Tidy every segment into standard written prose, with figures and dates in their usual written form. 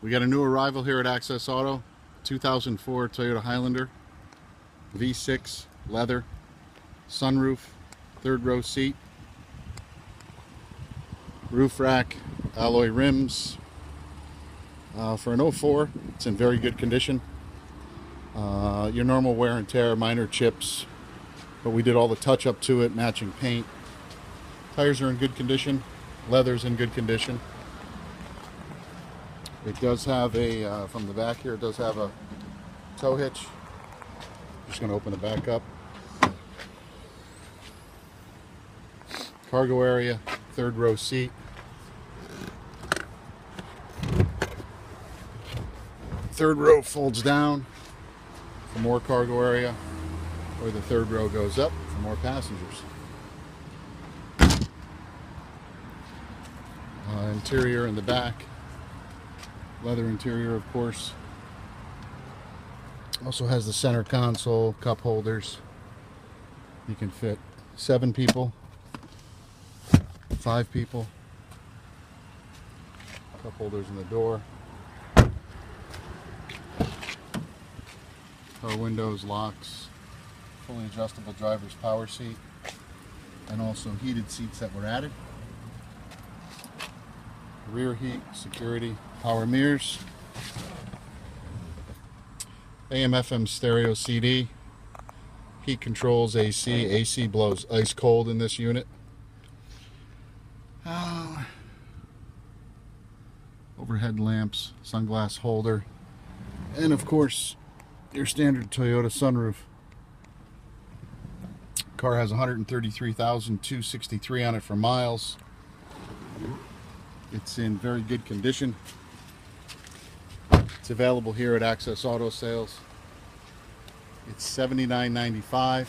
We got a new arrival here at Access Auto, 2004 Toyota Highlander, V6, leather, sunroof, third row seat, roof rack, alloy rims. For an 04, it's in very good condition. Your normal wear and tear, minor chips, but we did all the touch up to it, matching paint. Tires are in good condition, leather's in good condition. It does have a, from the back here, it does have a tow hitch. Just going to open it back up. Cargo area, third row seat. Third row folds down for more cargo area, or the third row goes up for more passengers. Interior in the back. Leather interior, of course. Also has the center console, cup holders. You can fit 7 people, 5 people. Cup holders in the door. Power windows, locks, fully adjustable driver's power seat, and also heated seats that were added. Rear heat, security, power mirrors, AM/FM stereo CD, heat controls, AC blows ice cold in this unit. Overhead lamps, sunglass holder, and of course your standard Toyota sunroof. Car has 133,263 on it for miles. It's in very good condition. It's available here at Access Auto Sales. It's $79.95.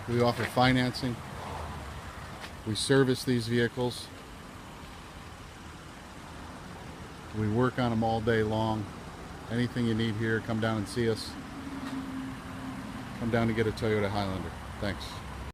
We offer financing. We service these vehicles. We work on them all day long. Anything you need here, come down and see us. Come down to get a Toyota Highlander. Thanks.